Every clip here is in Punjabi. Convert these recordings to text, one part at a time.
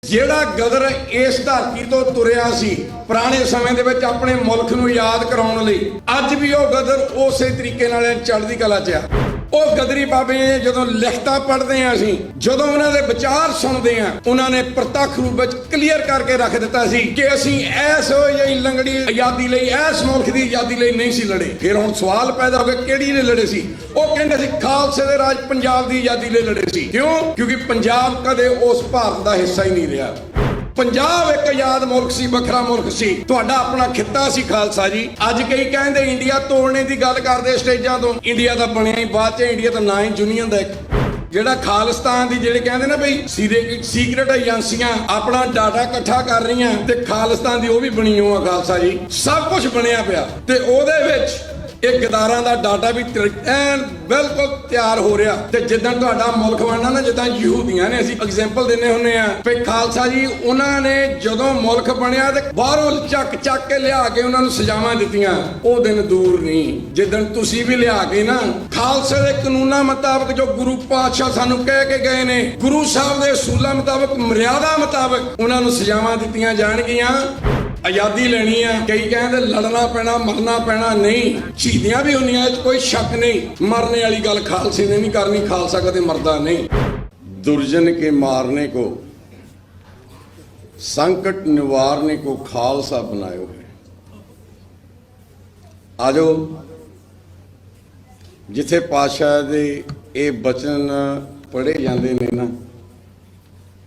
ਜਿਹੜਾ ਗਦਰ ਇਸ ਧਰਤੀ ਤੋਂ ਤੁਰਿਆ ਸੀ ਪੁਰਾਣੇ ਸਮੇਂ ਦੇ ਵਿੱਚ ਆਪਣੇ ਮੁਲਕ ਨੂੰ ਯਾਦ ਕਰਾਉਣ ਲਈ, ਅੱਜ ਵੀ ਉਹ ਗਦਰ ਉਸੇ ਤਰੀਕੇ ਨਾਲ ਚੜ੍ਹਦੀ ਕਲਾ 'ਚ ਆ। ਉਹ ਗਦਰੀ ਬਾਬੇ ਜਦੋਂ ਲਿਖਤਾਂ ਪੜ੍ਹਦੇ ਆ, ਅਸੀਂ ਜਦੋਂ ਉਹਨਾਂ ਦੇ ਵਿਚਾਰ ਸੁਣਦੇ ਆ, ਉਹਨਾਂ ਨੇ ਪ੍ਰਤੱਖ ਰੂਪ ਵਿੱਚ ਕਲੀਅਰ ਕਰਕੇ ਰੱਖ ਦਿੱਤਾ ਸੀ ਕਿ ਅਸੀਂ ਐਸ ਜਿਹੀ ਲੰਗੜੀ ਆਜ਼ਾਦੀ ਲਈ, ਐਸ ਮੁਲਕ ਦੀ ਆਜ਼ਾਦੀ ਲਈ ਨਹੀਂ ਸੀ ਲੜੇ। ਫਿਰ ਹੁਣ ਸਵਾਲ ਪੈਦਾ ਹੋ ਗਿਆ, ਕਿਹੜੀ ਨੇ ਲੜੇ ਸੀ? ਉਹ ਕਹਿੰਦੇ ਸੀ ਖਾਲਸੇ ਦੇ ਰਾਜ ਪੰਜਾਬ ਦੀ ਆਜ਼ਾਦੀ ਲਈ ਲੜੇ ਸੀ। ਕਿਉਂ? ਕਿਉਂਕਿ ਪੰਜਾਬ ਕਦੇ ਉਸ ਭਾਰਤ ਦਾ ਹਿੱਸਾ ਹੀ ਨਹੀਂ ਰਿਹਾ। ਪੰਜਾਬ ਇੱਕ ਆਜ਼ਾਦ ਮੁਲਕ ਸੀ, ਵੱਖਰਾ ਮੁਲਕ ਸੀ, ਤੁਹਾਡਾ ਆਪਣਾ ਖਿੱਤਾ ਸੀ ਖਾਲਸਾ ਜੀ। ਅੱਜ ਕਈ ਕਹਿੰਦੇ ਇੰਡੀਆ ਤੋੜਨੇ ਦੀ ਗੱਲ ਕਰਦੇ ਸਟੇਜਾਂ ਤੋਂ। ਇੰਡੀਆ ਤਾਂ ਬਣਿਆ ਹੀ ਬਾਅਦ 'ਚ, ਇੰਡੀਆ ਤਾਂ ਨਾ ਹੀ ਯੂਨੀਅਨ ਦਾ ਇੱਕ। ਜਿਹੜਾ ਖਾਲਿਸਤਾਨ ਦੀ ਜਿਹੜੇ ਕਹਿੰਦੇ ਨਾ ਬਈ ਸੀਕ੍ਰੇਟ ਏਜੰਸੀਆਂ ਆਪਣਾ ਡਾਟਾ ਇਕੱਠਾ ਕਰ ਰਹੀਆਂ, ਤੇ ਖਾਲਿਸਤਾਨ ਦੀ ਉਹ ਵੀ ਬਣੀ ਹੋ ਆ ਖਾਲਸਾ ਜੀ। ਸਭ ਕੁਝ ਬਣਿਆ ਪਿਆ ਤੇ ਉਹਦੇ ਵਿੱਚ ਇਹ ਗਦਾਰਾਂ ਦਾ ਡਾਟਾ ਵੀ ਐਨ ਬਿਲਕੁਲ ਤਿਆਰ ਹੋ ਰਿਹਾ। ਤੇ ਜਿੱਦਾਂ ਤੁਹਾਡਾ ਮੁਲਕ ਬਣਨਾ ਨਾ, ਜਿੱਦਾਂ ਯਹੂਦੀਆਂ ਨੇ, ਅਸੀਂ ਐਗਜ਼ਾਮਪਲ ਦਿੰਦੇ ਹੁੰਦੇ ਆ ਵੀ ਖਾਲਸਾ ਜੀ ਉਹਨਾਂ ਨੇ ਜਦੋਂ ਮੁਲਕ ਬਣਿਆ ਤੇ ਬਾਹਰੋਂ ਚੱਕ ਕੇ ਲਿਆ ਕੇ ਉਹਨਾਂ ਨੂੰ ਸਜ਼ਾਵਾਂ ਦਿੱਤੀਆਂ। ਉਹ ਦਿਨ ਦੂਰ ਨਹੀਂ ਜਿੱਦਣ ਤੁਸੀਂ ਵੀ ਲਿਆ ਕੇ ਨਾ ਖਾਲਸੇ ਦੇ ਕਾਨੂੰਨਾਂ ਮੁਤਾਬਕ, ਜੋ ਗੁਰੂ ਪਾਤਸ਼ਾਹ ਸਾਨੂੰ ਕਹਿ ਕੇ ਗਏ ਨੇ, ਗੁਰੂ ਸਾਹਿਬ ਦੇ ਅਸੂਲਾਂ ਮੁਤਾਬਕ, ਮਰਿਆਦਾ ਮੁਤਾਬਕ ਉਹਨਾਂ ਨੂੰ ਸਜ਼ਾਵਾਂ ਦਿੱਤੀਆਂ ਜਾਣਗੀਆਂ। ਆਜ਼ਾਦੀ ਲੈਣੀ ਆ, ਕਈ ਕਹਿੰਦੇ ਲੜਨਾ ਪੈਣਾ, ਮਰਨਾ ਪੈਣਾ। ਨਹੀਂ, ਸ਼ਹੀਦੀਆਂ ਵੀ ਹੁੰਦੀਆਂ, ਇਹ 'ਚ ਕੋਈ ਸ਼ੱਕ ਨਹੀਂ। ਮਰਨੇ ਵਾਲੀ ਗੱਲ ਖਾਲਸੇ ਨੇ ਨਹੀਂ ਕਰਨੀ, ਖਾਲਸਾ ਕਦੇ ਮਰਦਾ ਨਹੀਂ। ਦੁਰਜਨ ਕੇ ਮਾਰਨੇ को संकट निवारने को खालसा बनायो है। आजो जिथे पातशाह दे ये बचन पढ़े जाते ने ना,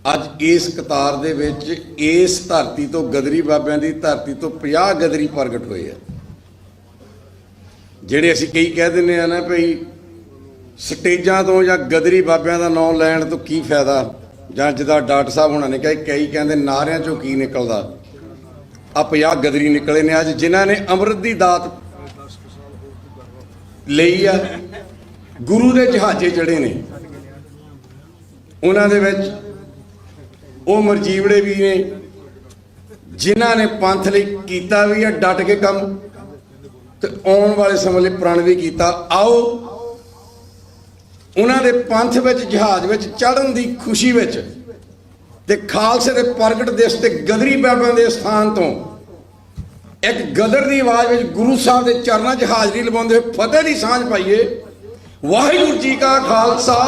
ਅੱਜ ਇਸ ਕਤਾਰ ਦੇ ਵਿੱਚ ਇਸ ਧਰਤੀ ਤੋਂ, ਗਦਰੀ ਬਾਬਿਆਂ ਦੀ ਧਰਤੀ ਤੋਂ 50 ਗਦਰੀ ਪ੍ਰਗਟ ਹੋਏ ਆ। ਜਿਹੜੇ ਅਸੀਂ ਕਈ ਕਹਿ ਦਿੰਦੇ ਆ ਨਾ ਭਈ ਸਟੇਜਾਂ ਤੋਂ ਜਾਂ ਗਦਰੀ ਬਾਬਿਆਂ ਦਾ ਨਾਮ ਲੈਣ ਤੋਂ ਕੀ ਫਾਇਦਾ, ਜਾਂ ਜਿੱਦਾਂ ਡਾਕਟਰ ਸਾਹਿਬ ਹੁਣਾਂ ਨੇ ਕਿਹਾ, ਕਈ ਕਹਿੰਦੇ ਨਾਰਿਆਂ ਚੋਂ ਕੀ ਨਿਕਲਦਾ। ਆ 50 ਗਦਰੀ ਨਿਕਲੇ ਨੇ ਅੱਜ, ਜਿਨ੍ਹਾਂ ਨੇ ਅੰਮ੍ਰਿਤ ਦੀ ਦਾਤ ਲਈ ਆ, ਗੁਰੂ ਦੇ ਜਹਾਜ਼ੇ ਚੜੇ ਨੇ। ਉਹਨਾਂ ਦੇ ਵਿੱਚ ਉਹ ਮਰਜੀਵੜੇ ਵੀ ਨੇ ਜਿਨ੍ਹਾਂ ਨੇ ਪੰਥ ਲਈ ਕੀਤਾ ਵੀ ਹੈ ਡਟ ਕੇ ਕੰਮ, ਤੇ ਆਉਣ ਵਾਲੇ ਸਮੇਂ ਲਈ ਪ੍ਰਣ ਵੀ ਕੀਤਾ। ਆਓ ਉਹਨਾਂ ਦੇ ਪੰਥ ਵਿੱਚ, ਜਹਾਜ਼ ਵਿੱਚ ਚੜ੍ਹਨ ਦੀ ਖੁਸ਼ੀ ਵਿੱਚ ਤੇ ਖਾਲਸੇ ਦੇ ਪ੍ਰਗਟ ਦਿਵਸ ਤੇ ਗਦਰੀ ਬਾਬਿਆਂ ਦੇ ਸਥਾਨ ਤੋਂ ਇੱਕ ਗਦਰ ਦੀ ਆਵਾਜ਼ ਵਿੱਚ ਗੁਰੂ ਸਾਹਿਬ ਦੇ ਚਰਨਾਂ 'ਚ ਹਾਜ਼ਰੀ ਲਵਾਉਂਦੇ ਹੋਏ ਫਤਿਹ ਦੀ ਸਾਂਝ ਪਾਈਏ। ਵਾਹਿਗੁਰੂ ਜੀ ਕਾ ਖਾਲਸਾ,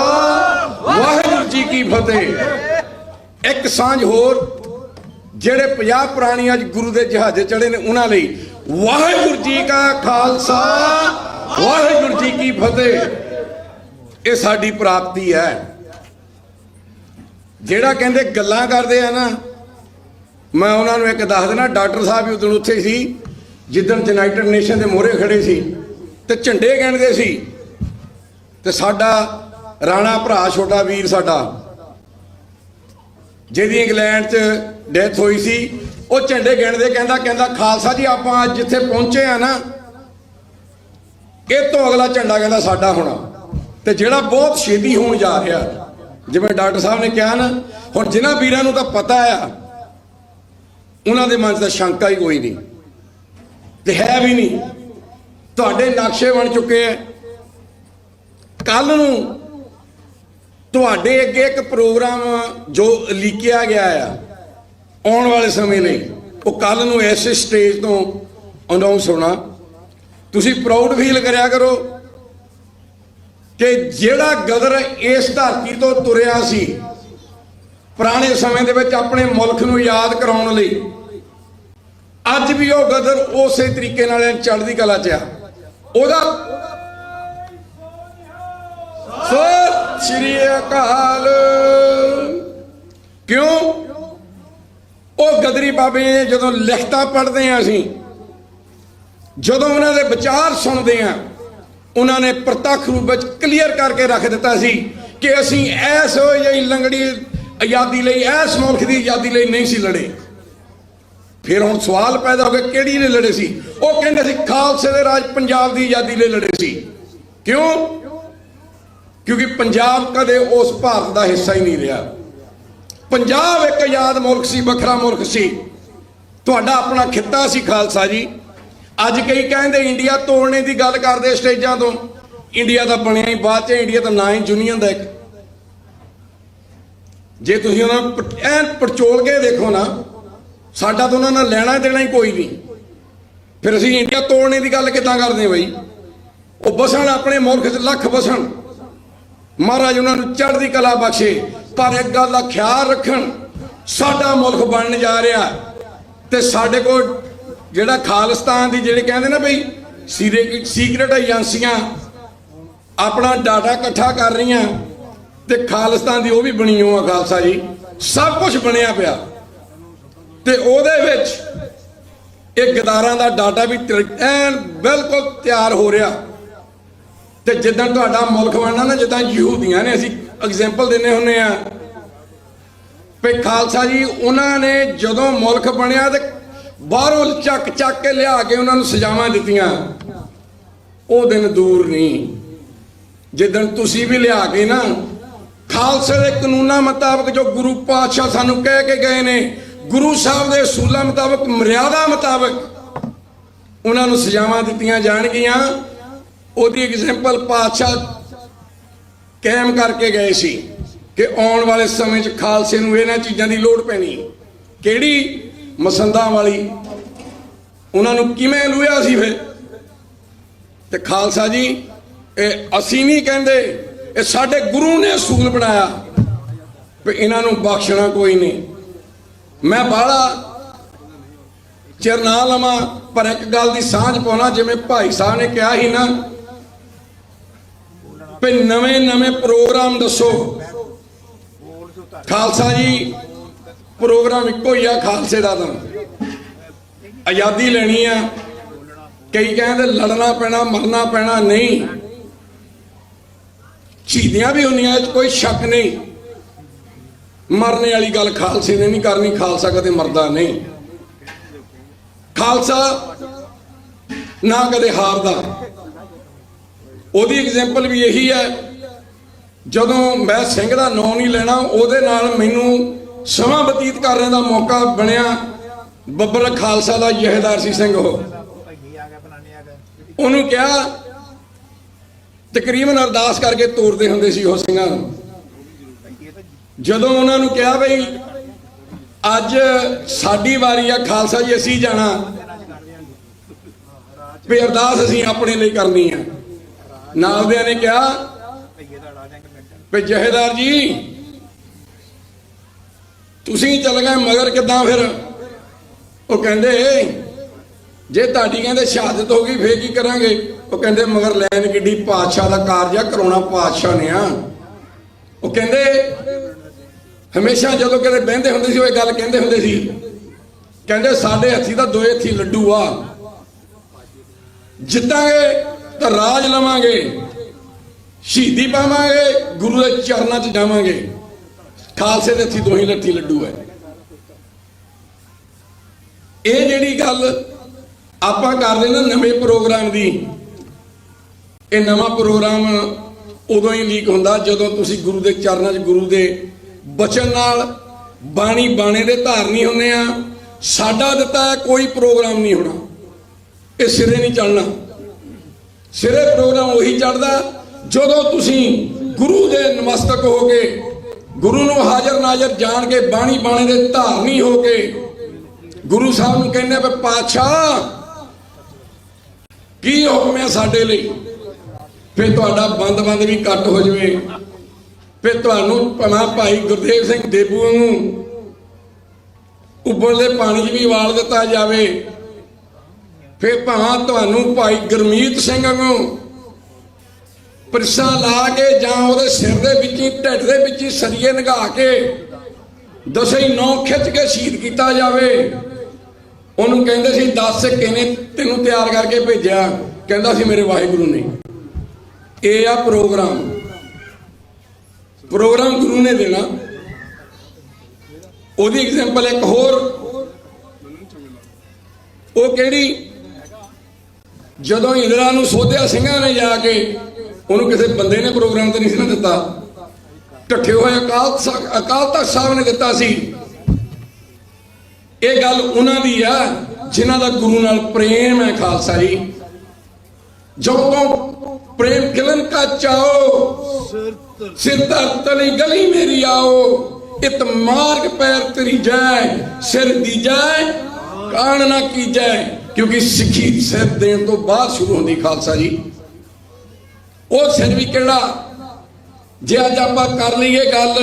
ਵਾਹਿਗੁਰੂ ਜੀ ਕੀ ਫਤਿਹ। ਇੱਕ ਸਾਂਝ ਹੋਰ, ਜਿਹੜੇ 50 ਪ੍ਰਾਣੀ ਅੱਜ ਗੁਰੂ ਦੇ ਜਹਾਜ਼ੇ ਚੜੇ ਨੇ, ਉਹਨਾਂ ਲਈ ਵਾਹਿਗੁਰੂ ਜੀ ਕਾ ਖਾਲਸਾ, ਵਾਹਿਗੁਰੂ ਜੀ ਕੀ ਫਤਿਹ। ਇਹ ਸਾਡੀ ਪ੍ਰਾਪਤੀ ਹੈ। ਜਿਹੜਾ ਕਹਿੰਦੇ ਗੱਲਾਂ ਕਰਦੇ ਆ ਨਾ, ਮੈਂ ਉਹਨਾਂ ਨੂੰ ਇੱਕ ਦੱਸ ਦੇਣਾ, ਡਾਕਟਰ ਸਾਹਿਬ ਵੀ ਉਦੋਂ ਉੱਥੇ ਸੀ ਜਿੱਦਣ ਯੂਨਾਈਟਿਡ ਨੇਸ਼ਨ ਦੇ ਮੋਹਰੇ ਖੜੇ ਸੀ ਤੇ ਝੰਡੇ ਗਿਣਦੇ ਸੀ। ਤੇ ਸਾਡਾ ਰਾਣਾ ਭਰਾ, ਛੋਟਾ ਵੀਰ ਸਾਡਾ, ਜਿਹਦੀ ਇੰਗਲੈਂਡ 'ਚ ਡੈਥ ਹੋਈ ਸੀ, ਉਹ ਝੰਡੇ ਗਿਣਦੇ ਕਹਿੰਦਾ ਖਾਲਸਾ ਜੀ ਆਪਾਂ ਅੱਜ ਜਿੱਥੇ ਪਹੁੰਚੇ ਆ ਨਾ, ਇਹ ਤੋਂ ਅਗਲਾ ਝੰਡਾ ਕਹਿੰਦਾ ਸਾਡਾ ਹੋਣਾ, ਤੇ ਜਿਹੜਾ ਬਹੁਤ ਛੇਤੀ ਹੋਣ ਜਾ ਰਿਹਾ। ਜਿਵੇਂ ਡਾਕਟਰ ਸਾਹਿਬ ਨੇ ਕਿਹਾ ਨਾ, ਹੁਣ ਜਿਨ੍ਹਾਂ ਵੀਰਾਂ ਨੂੰ ਤਾਂ ਪਤਾ ਆ, ਉਹਨਾਂ ਦੇ ਮਨ 'ਚ ਤਾਂ ਸ਼ੰਕਾ ਹੀ ਕੋਈ ਨਹੀਂ ਤੇ ਹੈ ਵੀ ਨਹੀਂ। ਤੁਹਾਡੇ ਨਕਸ਼ੇ ਬਣ ਚੁੱਕੇ ਆ। ਕੱਲ ਨੂੰ ਤੁਹਾਡੇ ਅੱਗੇ ਇੱਕ ਪ੍ਰੋਗਰਾਮ ਜੋ ਲਿਖਿਆ ਗਿਆ ਆ ਆਉਣ ਵਾਲੇ ਸਮੇਂ ਲਈ, ਉਹ ਕੱਲ ਨੂੰ ਐਸੇ ਸਟੇਜ ਤੋਂ ਅਨਾਉਂਸ ਹੋਣਾ। ਤੁਸੀਂ ਪ੍ਰਾਊਡ ਫੀਲ ਕਰਿਆ ਕਰੋ ਕਿ ਜਿਹੜਾ ਗਦਰ ਇਸ ਧਰਤੀ ਤੋਂ ਤੁਰਿਆ ਸੀ ਪੁਰਾਣੇ ਸਮੇਂ ਦੇ ਵਿੱਚ ਆਪਣੇ ਮੁਲਕ ਨੂੰ ਯਾਦ ਕਰਾਉਣ ਲਈ, ਅੱਜ ਵੀ ਉਹ ਗਦਰ ਉਸੇ ਤਰੀਕੇ ਨਾਲ ਚੜ੍ਹਦੀ ਕਲਾ 'ਚ ਆ। ਉਹਦਾ ਸਤਿ ਸ਼੍ਰੀ ਅਕਾਲ। ਕਿਉਂ? ਉਹ ਗਦਰੀ ਬਾਬੇ ਜਦੋਂ ਲਿਖਤਾਂ ਪੜ੍ਹਦੇ ਆ, ਅਸੀਂ ਜਦੋਂ ਉਹਨਾਂ ਦੇ ਵਿਚਾਰ ਸੁਣਦੇ ਆ, ਉਹਨਾਂ ਨੇ ਪ੍ਰਤੱਖ ਰੂਪ ਵਿੱਚ ਕਲੀਅਰ ਕਰਕੇ ਰੱਖ ਦਿੱਤਾ ਸੀ ਕਿ ਅਸੀਂ ਐਸ ਜਿਹੀ ਲੰਗੜੀ ਆਜ਼ਾਦੀ ਲਈ, ਐਸ ਮੁਲਕ ਦੀ ਆਜ਼ਾਦੀ ਲਈ ਨਹੀਂ ਸੀ ਲੜੇ। ਫਿਰ ਹੁਣ ਸਵਾਲ ਪੈਦਾ ਹੋ ਗਿਆ, ਕਿਹੜੀ ਨੇ ਲੜੇ ਸੀ? ਉਹ ਕਹਿੰਦੇ ਸੀ ਖਾਲਸੇ ਦੇ ਰਾਜ ਪੰਜਾਬ ਦੀ ਆਜ਼ਾਦੀ ਲਈ ਲੜੇ ਸੀ। ਕਿਉਂ? ਕਿਉਂਕਿ ਪੰਜਾਬ ਕਦੇ ਉਸ ਭਾਰਤ ਦਾ ਹਿੱਸਾ ਹੀ ਨਹੀਂ ਰਿਹਾ। ਪੰਜਾਬ ਇੱਕ ਆਜ਼ਾਦ ਮੁਲਕ ਸੀ, ਵੱਖਰਾ ਮੁਲਕ ਸੀ, ਤੁਹਾਡਾ ਆਪਣਾ ਖਿੱਤਾ ਸੀ ਖਾਲਸਾ ਜੀ। ਅੱਜ ਕਈ ਕਹਿੰਦੇ ਇੰਡੀਆ ਤੋੜਨੇ ਦੀ ਗੱਲ ਕਰਦੇ ਸਟੇਜਾਂ ਤੋਂ। ਇੰਡੀਆ ਤਾਂ ਬਣਿਆ ਹੀ ਬਾਅਦ 'ਚ, ਇੰਡੀਆ ਤਾਂ ਨਾ ਹੀ ਯੂਨੀਅਨ ਦਾ ਇੱਕ। ਜੇ ਤੁਸੀਂ ਉਹਨਾਂ ਨੂੰ ਐਨ ਪਰਚੋਲ ਕੇ ਦੇਖੋ ਨਾ, ਸਾਡਾ ਤਾਂ ਉਹਨਾਂ ਨਾਲ ਲੈਣਾ ਦੇਣਾ ਹੀ ਕੋਈ ਨਹੀਂ। ਫਿਰ ਅਸੀਂ ਇੰਡੀਆ ਤੋੜਨੇ ਦੀ ਗੱਲ ਕਿੱਦਾਂ ਕਰਦੇ ਬਈ? ਉਹ ਬਸਣ ਆਪਣੇ ਮੁਲਕ 'ਚ ਲੱਖ ਬਸਣ, ਮਹਾਰਾਜ ਉਹਨਾਂ ਨੂੰ ਚੜ੍ਹਦੀ ਕਲਾ ਬਖਸ਼ੇ। ਪਰ ਇੱਕ ਗੱਲ ਦਾ ਖਿਆਲ ਰੱਖਣ, ਸਾਡਾ ਮੁਲਕ ਬਣਨ ਜਾ ਰਿਹਾ ਤੇ ਸਾਡੇ ਕੋਲ ਜਿਹੜਾ ਖਾਲਿਸਤਾਨ ਦੀ ਜਿਹੜੇ ਕਹਿੰਦੇ ਨਾ ਬਈ ਸੀਕ੍ਰੇਟ ਏਜੰਸੀਆਂ ਆਪਣਾ ਡਾਟਾ ਇਕੱਠਾ ਕਰ ਰਹੀਆਂ ਤੇ ਖਾਲਿਸਤਾਨ ਦੀ ਉਹ ਵੀ ਬਣੀ ਹੋ ਆ ਖਾਲਸਾ ਜੀ, ਸਭ ਕੁਝ ਬਣਿਆ ਪਿਆ ਤੇ ਉਹਦੇ ਵਿੱਚ ਇਹ ਗਦਾਰਾਂ ਦਾ ਡਾਟਾ ਵੀ ਐਨ ਬਿਲਕੁਲ ਤਿਆਰ ਹੋ ਰਿਹਾ। ਤੇ ਜਿੱਦਾਂ ਤੁਹਾਡਾ ਮੁਲਕ ਬਣਨਾ ਨਾ, ਜਿੱਦਾਂ ਯਹੂਦੀਆਂ ਨੇ, ਅਸੀਂ ਐਗਜ਼ਾਮਪਲ ਦਿੰਦੇ ਹੁੰਦੇ ਆ ਵੀ ਖਾਲਸਾ ਜੀ ਉਹਨਾਂ ਨੇ ਜਦੋਂ ਮੁਲਕ ਬਣਿਆ ਤੇ ਬਾਹਰੋਂ ਚੱਕ ਕੇ ਲਿਆ ਕੇ ਉਹਨਾਂ ਨੂੰ ਸਜ਼ਾਵਾਂ ਦਿੱਤੀਆਂ। ਉਹ ਦਿਨ ਦੂਰ ਨਹੀਂ ਜਿੱਦਣ ਤੁਸੀਂ ਵੀ ਲਿਆ ਕੇ ਨਾ ਖਾਲਸੇ ਦੇ ਕਾਨੂੰਨਾਂ ਮੁਤਾਬਕ, ਜੋ ਗੁਰੂ ਪਾਤਸ਼ਾਹ ਸਾਨੂੰ ਕਹਿ ਕੇ ਗਏ ਨੇ, ਗੁਰੂ ਸਾਹਿਬ ਦੇ ਅਸੂਲਾਂ ਮੁਤਾਬਕ, ਮਰਿਆਦਾ ਮੁਤਾਬਕ ਉਹਨਾਂ ਨੂੰ ਸਜ਼ਾਵਾਂ ਦਿੱਤੀਆਂ ਜਾਣਗੀਆਂ। ਉਹਦੀ ਐਗਜ਼ਾਮਪਲ ਪਾਤਸ਼ਾਹ ਕਾਇਮ ਕਰਕੇ ਗਏ ਸੀ ਕਿ ਆਉਣ ਵਾਲੇ ਸਮੇਂ 'ਚ ਖਾਲਸੇ ਨੂੰ ਇਹਨਾਂ ਚੀਜ਼ਾਂ ਦੀ ਲੋੜ ਪੈਣੀ। ਕਿਹੜੀ? ਮਸੰਦਾਂ ਵਾਲੀ। ਉਹਨਾਂ ਨੂੰ ਕਿਵੇਂ ਲੁਹਿਆ ਸੀ ਫਿਰ? ਤੇ ਖਾਲਸਾ ਜੀ ਇਹ ਅਸੀਂ ਨਹੀਂ ਕਹਿੰਦੇ, ਇਹ ਸਾਡੇ ਗੁਰੂ ਨੇ ਅਸੂਲ ਬਣਾਇਆ ਵੀ ਇਹਨਾਂ ਨੂੰ ਬਖਸ਼ਣਾ ਕੋਈ ਨਹੀਂ। ਮੈਂ ਬਾਹਲਾ ਚਿਰ ਨਾ ਲਵਾਂ, ਪਰ ਇੱਕ ਗੱਲ ਦੀ ਸਾਂਝ ਪਾਉਣਾ, ਜਿਵੇਂ ਭਾਈ ਸਾਹਿਬ ਨੇ ਕਿਹਾ ਸੀ ਨਾ ਵੀ ਨਵੇਂ ਪ੍ਰੋਗਰਾਮ ਦੱਸੋ। ਖਾਲਸਾ ਜੀ ਪ੍ਰੋਗਰਾਮ ਇੱਕੋ ਹੀ ਆ ਖਾਲਸੇ ਦਾ, ਤਾਂ ਆਜ਼ਾਦੀ ਲੈਣੀ ਆ। ਕਈ ਕਹਿੰਦੇ ਲੜਨਾ ਪੈਣਾ, ਮਰਨਾ ਪੈਣਾ, ਨਹੀਂ, ਸ਼ਹੀਦੀਆਂ ਵੀ ਹੁੰਦੀਆਂ, ਕੋਈ ਸ਼ੱਕ ਨਹੀਂ। ਮਰਨੇ ਵਾਲੀ ਗੱਲ ਖਾਲਸੇ ਨੇ ਨਹੀਂ ਕਰਨੀ, ਖਾਲਸਾ ਕਦੇ ਮਰਦਾ ਨਹੀਂ। ਖਾਲਸਾ ਨਾ ਕਦੇ ਹਾਰਦਾ। ਉਹਦੀ ਐਗਜ਼ਾਮਪਲ ਵੀ ਇਹੀ ਹੈ। ਜਦੋਂ ਮੈਂ ਸਿੰਘ ਦਾ ਨਾਂ ਨਹੀਂ ਲੈਣਾ, ਉਹਦੇ ਨਾਲ ਮੈਨੂੰ ਸਮਾਂ ਬਤੀਤ ਕਰਨ ਦਾ ਮੌਕਾ ਬਣਿਆ। ਬੱਬਰ ਖਾਲਸਾ ਦਾ ਜਹੇਦਾਰ ਸੀ ਸਿੰਘ। ਉਹਨੂੰ ਕਿਹਾ, ਤਕਰੀਬਨ ਅਰਦਾਸ ਕਰਕੇ ਤੋਰਦੇ ਹੁੰਦੇ ਸੀ ਉਹ ਸਿੰਘਾਂ ਨੂੰ। ਜਦੋਂ ਉਹਨਾਂ ਨੂੰ ਕਿਹਾ ਬਈ ਅੱਜ ਸਾਡੀ ਵਾਰੀ ਆ ਖਾਲਸਾ ਜੀ, ਅਸੀਂ ਜਾਣਾ, ਵੀ ਅਰਦਾਸ ਅਸੀਂ ਆਪਣੇ ਲਈ ਕਰਨੀ ਆ। ਨਾਲਦਿਆਂ ਨੇ ਕਿਹਾ ਵੀ ਜਹੇਦਾਰ ਜੀ ਤੁਸੀਂ ਚੱਲ ਗਏ, ਮਗਰ ਕਿੱਦਾਂ ਫਿਰ? ਉਹ ਕਹਿੰਦੇ ਜੇ ਤੁਹਾਡੀ ਕਹਿੰਦੇ ਸ਼ਹਾਦਤ ਹੋ ਗਈ ਫੇਰ ਕੀ ਕਰਾਂਗੇ? ਉਹ ਕਹਿੰਦੇ ਮਗਰ ਲੈਣ ਕਿੱਡੀ, ਪਾਤਸ਼ਾਹ ਦਾ ਕਾਰਜ ਆ, ਕਰਾਉਣਾ ਪਾਤਸ਼ਾਹ ਨੇ ਆ। ਉਹ ਕਹਿੰਦੇ ਹਮੇਸ਼ਾ ਜਦੋਂ ਕਿਤੇ ਬਹਿੰਦੇ ਹੁੰਦੇ ਸੀ ਉਹ ਇਹ ਗੱਲ ਕਹਿੰਦੇ ਹੁੰਦੇ ਸੀ, ਕਹਿੰਦੇ ਸਾਡੇ ਹੱਥੀ ਤਾਂ ਦੋਏ ਹੱਥੀ ਲੱਡੂ ਆ, ਜਿੱਤਾਂਗੇ ਤਾਂ ਰਾਜ ਲਵਾਂਗੇ, ਸ਼ਹੀਦੀ ਪਾਵਾਂਗੇ, ਗੁਰੂ ਦੇ ਚਰਨਾਂ 'ਚ ਜਾਵਾਂਗੇ। ਖਾਲਸੇ ਦੇ ਹੱਥੀ ਦੋਹੀ ਲੱਠੀ ਲੱਡੂ ਹੈ। ਇਹ ਜਿਹੜੀ ਗੱਲ ਆਪਾਂ ਕਰਦੇ ਨਾ ਨਵੇਂ ਪ੍ਰੋਗਰਾਮ ਦੀ, ਇਹ ਨਵਾਂ ਪ੍ਰੋਗਰਾਮ ਉਦੋਂ ਹੀ ਲੀਕ ਹੁੰਦਾ ਜਦੋਂ ਤੁਸੀਂ ਗੁਰੂ ਦੇ ਚਰਨਾਂ 'ਚ, ਗੁਰੂ ਦੇ ਬਚਨ ਨਾਲ ਬਾਣੀ ਬਾਣੇ ਦੇ ਧਾਰਨੀ ਹੁੰਦੇ ਆ। ਸਾਡਾ ਦਿੱਤਾ ਹੈ ਕੋਈ ਪ੍ਰੋਗਰਾਮ ਨਹੀਂ ਹੋਣਾ, ਇਹ ਸਿਰੇ ਨਹੀਂ ਚੜਨਾ। ਸਿਰੇ ਪ੍ਰੋਗਰਾਮ ਉਹੀ ਚੜਦਾ ਜਦੋਂ ਤੁਸੀਂ ਗੁਰੂ ਦੇ ਨਮਸਤਕ ਹੋ ਕੇ, ਗੁਰੂ ਨੂੰ ਹਾਜ਼ਰ ਨਾਜ਼ਰ ਜਾਣ ਕੇ, ਬਾਣੀ ਬਾਣੇ ਦੇ ਧਾਰਨੀ ਹੋ ਕੇ ਗੁਰੂ ਸਾਹਿਬ ਨੂੰ ਕਹਿੰਦੇ ਵੀ ਪਾਤਸ਼ਾਹ ਕੀ ਹੁਕਮ ਹੈ ਸਾਡੇ ਲਈ। ਫਿਰ ਤੁਹਾਡਾ ਬੰਦ ਵੀ ਕੱਟ ਹੋ ਜਾਵੇ, ਫਿਰ ਤੁਹਾਨੂੰ ਭਾਈ ਗੁਰਦੇਵ ਸਿੰਘ ਦੇਬੂ ਨੂੰ ਉਬਲਦੇ ਪਾਣੀ 'ਚ ਵੀ ਉਬਾਲ ਦਿੱਤਾ ਜਾਵੇ, ਫਿਰ ਭਾਵੇਂ ਤੁਹਾਨੂੰ ਭਾਈ ਗੁਰਮੀਤ ਸਿੰਘ ਨੂੰ ਪਰਸਾ ਲਾ ਕੇ ਜਾਂ ਉਹਦੇ ਸਿਰ ਦੇ ਵਿੱਚ ਹੀ, ਢਿੱਡ ਦੇ ਵਿੱਚ ਹੀ ਸਰੀਏ ਨਗਾ ਕੇ ਦਸੇ ਨੌ ਖਿੱਚ ਕੇ ਸ਼ਹੀਦ ਕੀਤਾ ਜਾਵੇ। ਉਹਨੂੰ ਕਹਿੰਦੇ ਸੀ ਦੱਸ ਕਿਹਨੇ ਤੈਨੂੰ ਤਿਆਰ ਕਰਕੇ ਭੇਜਿਆ? ਕਹਿੰਦਾ ਸੀ ਮੇਰੇ ਵਾਹਿਗੁਰੂ ਨੇ। ਇਹ ਆ ਪ੍ਰੋਗਰਾਮ ਗੁਰੂ ਨੇ ਦੇਣਾ। ਉਹਦੀ ਐਗਜ਼ਾਮਪਲ ਇੱਕ ਹੋਰ, ਉਹ ਕਿਹੜੀ? ਜਦੋਂ ਇੰਦਰਾ ਨੂੰ ਸੋਧਿਆ ਸਿੰਘਾਂ ਨੇ ਜਾ ਕੇ, ਉਹਨੂੰ ਕਿਸੇ ਬੰਦੇ ਨੇ ਪ੍ਰੋਗਰਾਮ ਤੇ ਨਹੀਂ ਸੀ ਨਾ ਦਿੱਤਾ, ਢੱਠੇ ਹੋਏ ਅਕਾਲ ਤਖਤ ਸਾਹਿਬ ਨੇ ਦਿੱਤਾ ਸੀ। ਇਹ ਗੱਲ ਉਹਨਾਂ ਦੀ ਆ ਜਿਨ੍ਹਾਂ ਦਾ ਗੁਰੂ ਨਾਲ ਪ੍ਰੇਮ ਹੈ। ਖਾਲਸਾ ਜੀ ਜਦੋਂ ਪ੍ਰੇਮ ਖਿਲਨ ਕਾ ਚਾਓ, ਸਿਰ ਧਰ ਤਲੀ ਗਲੀ ਮੇਰੀ ਆਓ, इत मार्ग पैर तरी जाए सिर दी जाए कान ना की जाए क्योंकि सिखी सिर देने तो बाद शुरू होती खालसा जी वो सिर भी किहड़ा जे अज आपां कर लईए गल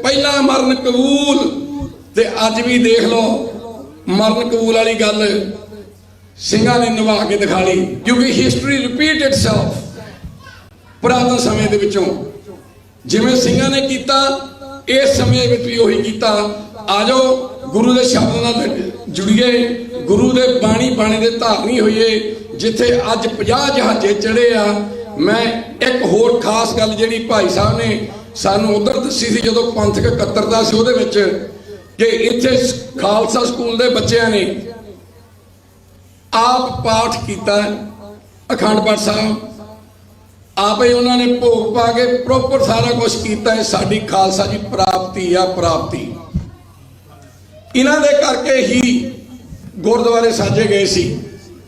पहला मरण कबूल ते अज भी देख लो मरण कबूल वाली गल ਸਿੰਘਾਂ ने निभा के दिखा ली क्योंकि हिस्टरी रिपीट इटसेल्फ पुरातन समय दे विचों जिवें ਸਿੰਘਾਂ ने कीता इस समय विच भी उही कीता आ जाओ गुरु दे शब्द नाल जुड़िए गुरु दे बाणी बाणी दे धारनी होइए जिथे अज 50 जहाजे चढ़े आ मैं एक होर खास गल जिहड़ी भाई साहब ने सानू उधर दसी सी जदों पंथक इकत्तरता सी उहदे विच कि इत्थे खालसा स्कूल दे बच्चिआं ने आप पाठ किया अखंड पाठ साहब आप ही उन्होंने भोग पा के प्रोपर सारा कुछ किया है साडी खालसा जी प्राप्ति आ प्राप्ति इन्हां दे करके ही गुरुद्वारे साजे गए सी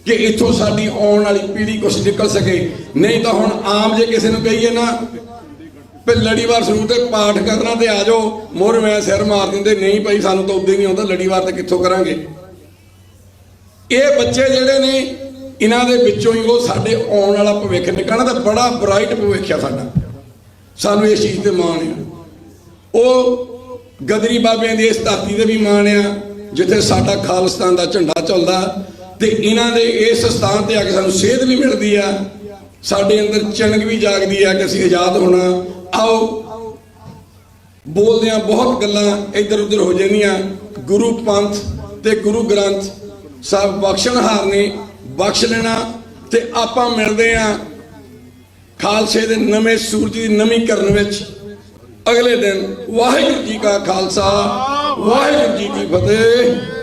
कि इत्थों साडी आउण वाली पीढ़ी कुछ निकल सके नहीं तो हुण आम जे किसी नूं कहीए ना भी लड़ीवार शुरू ते पाठ करना ते आ जाओ मोर मैं सिर मार दिंदे नहीं भाई सानूं तो उद्दां ही नहीं आउंदा लड़ीवार ते कित्थों करांगे ये बच्चे जिहड़े ने इन्हां दे विचों ही वो साडे आउण वाला भविख निकलना तो बड़ा ब्राइट भविख आ साडा सानूं इस चीज़ ते माण आ वो गदरी बाबियां दी इस धरती ते भी माण आ जिथे साडा खालिस्तान दा झंडा चलदा ते इन्हां दे इस स्थान ते आके सानूं सेध भी मिलदी आ साडे अंदर चणक भी जागदी आ कि असीं आज़ाद होना आओ बोलदे आ बहुत गल्लां इधर उधर हो जांदियां गुरु पंथ ते गुरु ग्रंथ साहब बख्शणहार ने बख्श लेना ते आपां मिलदे आ खालसे दे नवें सूरज दी नवीं करन विच अगले दिन वाहिगुरू जी का खालसा वाहिगुरू जी की फतेह।